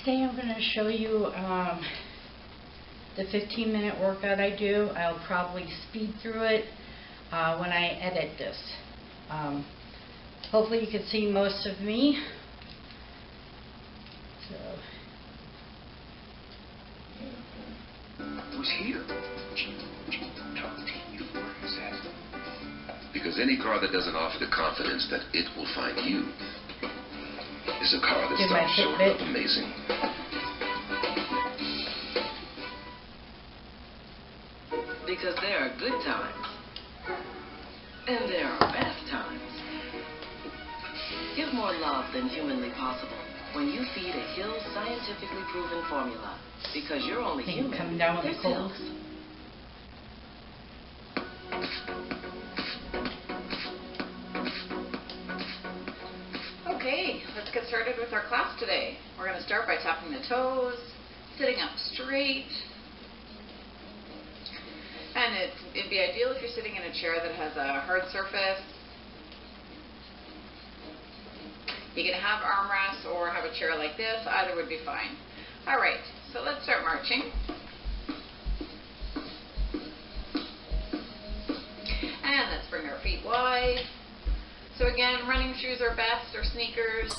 Today I'm going to show you the 15-minute workout I do. I'll probably speed through it when I edit this. Hopefully you can see most of me. Who's here? Because any car that doesn't offer the confidence that it will find you is a car that stops short of amazing. Because there are good times, and there are best times. Give more love than humanly possible when you feed a Hill scientifically proven formula. Because you're only human. Coming down with the cold. Okay, let's get started with our class today. We're going to start by tapping the toes, sitting up straight. And it'd be ideal if you're sitting in a chair that has a hard surface. You can have armrests or have a chair like this. Either would be fine. All right, so let's start marching. And let's bring our feet wide. So again, running shoes are best, or sneakers.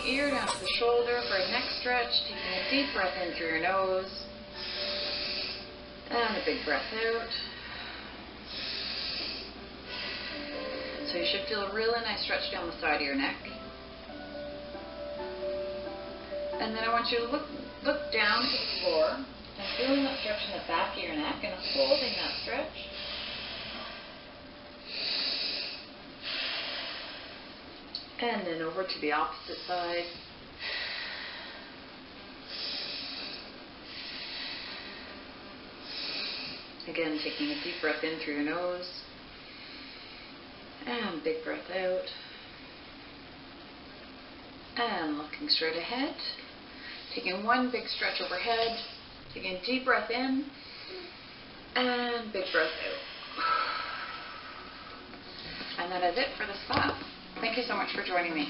ear down to the shoulder for a neck stretch, taking a deep breath in through your nose, and a big breath out. So you should feel a really nice stretch down the side of your neck. And then I want you to look down to the floor and feeling that stretch in the back of your neck and holding that stretch. And then over to the opposite side. Again, taking a deep breath in through your nose. And big breath out. And looking straight ahead. Taking one big stretch overhead. Taking a deep breath in. And big breath out. And that is it for this class. Thank you so much for joining me.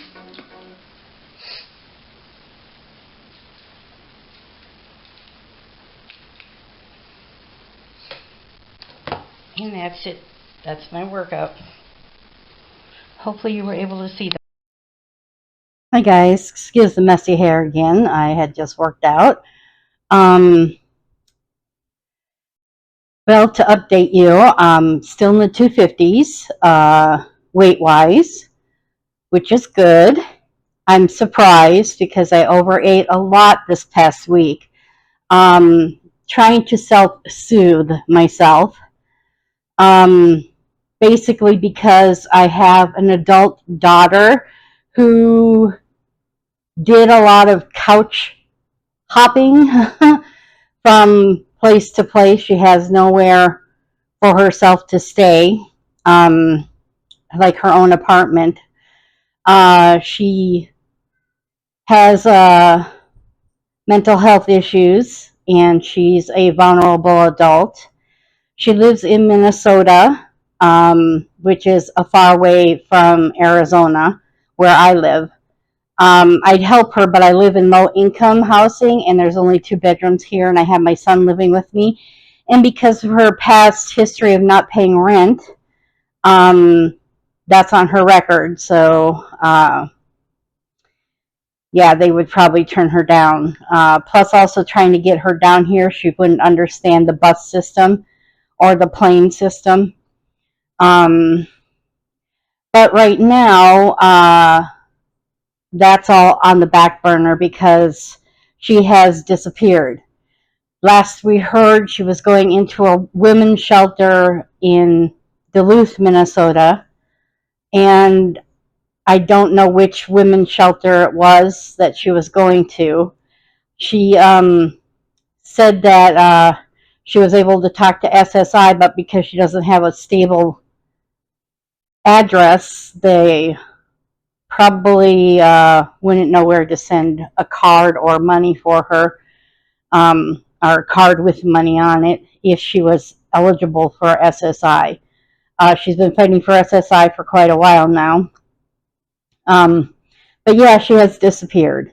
And that's it. That's my workout. Hopefully you were able to see that. Hi guys, excuse the messy hair again. I had just worked out. Well, to update you, still in the 250s, weight-wise, which is good. I'm surprised because I overate a lot this past week. Trying to self-soothe myself. Basically because I have an adult daughter who did a lot of couch hopping from place to place. She has nowhere for herself to stay, like her own apartment. She has mental health issues, and she's a vulnerable adult. She lives in Minnesota, which is a far way from Arizona, where I live. I'd help her, but I live in low-income housing, and there's only 2 bedrooms here, and I have my son living with me. And because of her past history of not paying rent, that's on her record. So, yeah, they would probably turn her down. Plus, also trying to get her down here, she wouldn't understand the bus system or the plane system. But right now, that's all on the back burner because she has disappeared. Last we heard, she was going into a women's shelter in Duluth, Minnesota, and I don't know which women's shelter it was that she was going to. She said that she was able to talk to SSI, but because she doesn't have a stable address, they probably wouldn't know where to send a card or money for her, or a card with money on it if she was eligible for SSI. She's been fighting for SSI for quite a while now. But yeah, she has disappeared.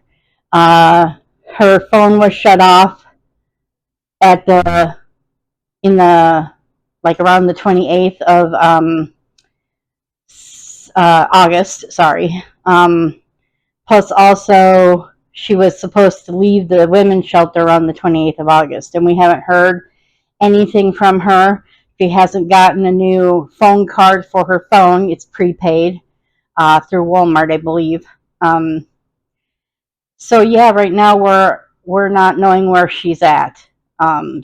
Her phone was shut off at like around the 28th of August, sorry. Plus also, she was supposed to leave the women's shelter on the 28th of August, and we haven't heard anything from her. She hasn't gotten a new phone card for her phone. It's prepaid through Walmart, I believe. So yeah, right now we're not knowing where she's at.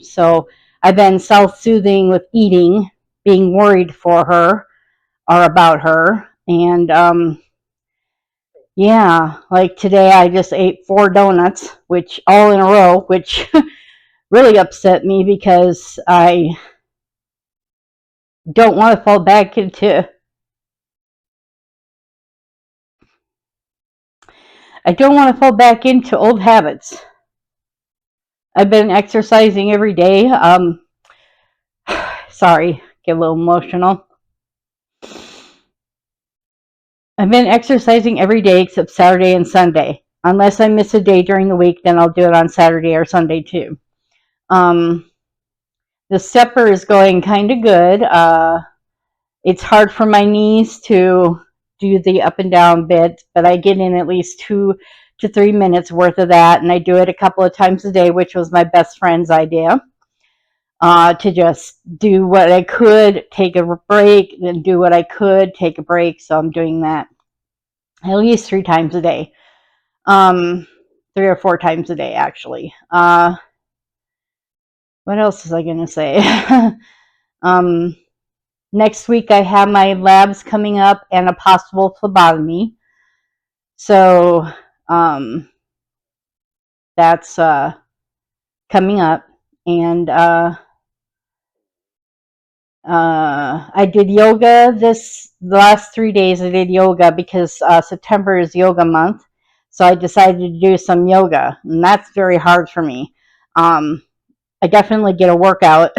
So I've been self-soothing with eating, being worried for her or about her, and yeah, like today I just ate 4 donuts, which all in a row, which really upset me because I don't want to fall back into old habits. I've been exercising every day. Sorry, get a little emotional. I've been exercising every day except Saturday and Sunday. Unless I miss a day during the week, then I'll do it on Saturday or Sunday too. The stepper is going kind of good. It's hard for my knees to do the up and down bit, but I get in at least two to 3 minutes worth of that, and I do it a couple of times a day, which was my best friend's idea. To just do what I could, take a break, then do what I could, take a break. So I'm doing that at least 3 times a day. 3 or 4 times a day, actually. What else was I going to say? Next week I have my labs coming up and a possible phlebotomy. So that's coming up. And I did yoga the last 3 days. I did yoga because September is yoga month. So I decided to do some yoga, and that's very hard for me. I definitely get a workout.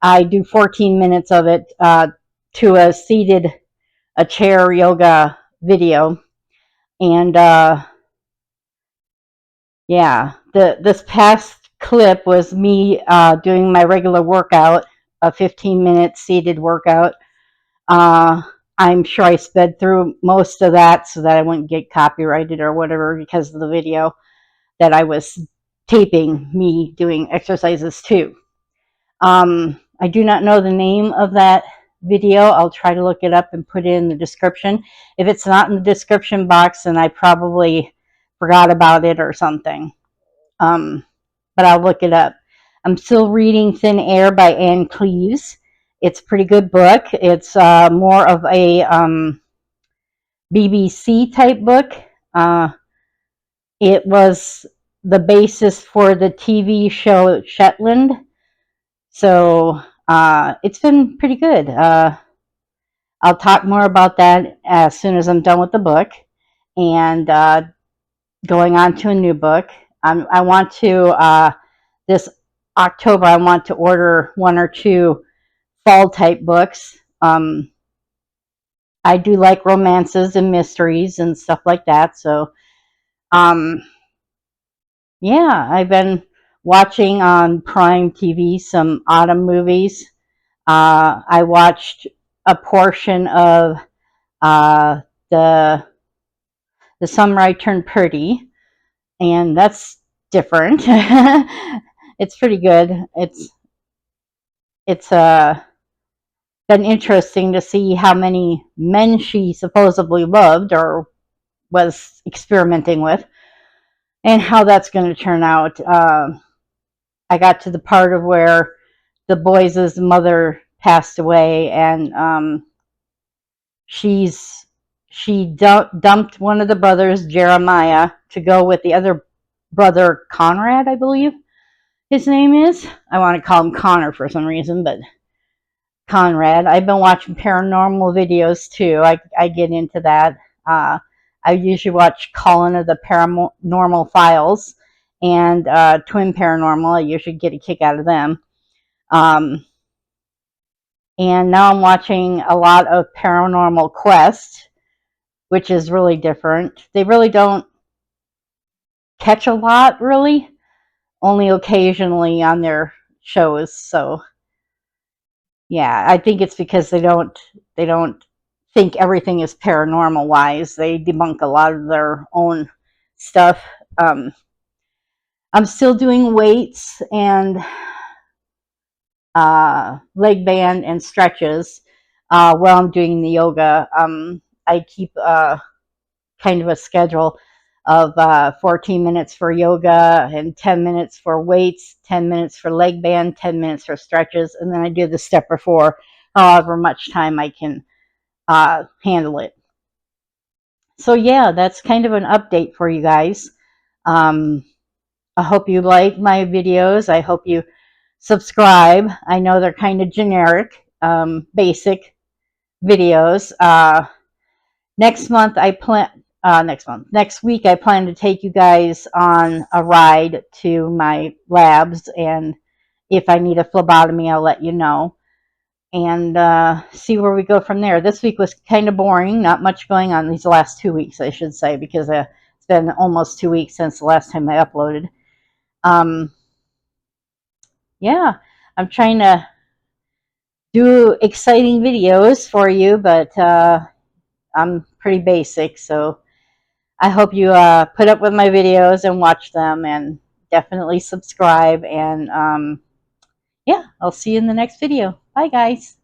I do 14 minutes of it to a chair yoga video. And yeah, this past clip was me doing my regular workout, a 15-minute seated workout. I'm sure I sped through most of that so that I wouldn't get copyrighted or whatever because of the video that I was taping me doing exercises too. I do not know the name of that video. I'll try to look it up and put it in the description. If it's not in the description box, then I probably forgot about it or something. But I'll look it up. I'm still reading Thin Air by Anne Cleeves. It's a pretty good book. It's more of a BBC type book. It was the basis for the TV show Shetland. So it's been pretty good. I'll talk more about that as soon as I'm done with the book. And going on to a new book. I want to, this October, I want to order 1 or 2 fall type books. I do like romances and mysteries and stuff like that. So, yeah, I've been watching on Prime TV some autumn movies. I watched a portion of the Summer I Turned Pretty, and that's different. It's pretty good. It's been interesting to see how many men she supposedly loved or was experimenting with, and how that's going to turn out. I got to the part of where the boys' mother passed away, and she dumped one of the brothers, Jeremiah, to go with the other brother, Conrad, I believe his name is. I want to call him Connor for some reason, but Conrad. I've been watching paranormal videos too. I get into that. I usually watch Colin of the Paranormal Files and Twin Paranormal. I usually get a kick out of them. And now I'm watching a lot of Paranormal Quest, which is really different. They really don't catch a lot, really, only occasionally on their shows. So yeah, I think it's because they don't think everything is paranormal wise. They debunk a lot of their own stuff. I'm still doing weights and leg band and stretches while I'm doing the yoga. I keep kind of a schedule of 14 minutes for yoga and 10 minutes for weights, 10 minutes for leg band, 10 minutes for stretches, and then I do the stepper for however much time I can handle it. So yeah, that's kind of an update for you guys. I hope you like my videos. I hope you subscribe. I know they're kind of generic, basic videos. Next week I plan to take you guys on a ride to my labs, and if I need a phlebotomy, I'll let you know, and see where we go from there. This week was kind of boring, not much going on these last 2 weeks, I should say, because it's been almost 2 weeks since the last time I uploaded. Yeah, I'm trying to do exciting videos for you, but I'm pretty basic, so I hope you put up with my videos and watch them, and definitely subscribe. And yeah, I'll see you in the next video. Bye, guys.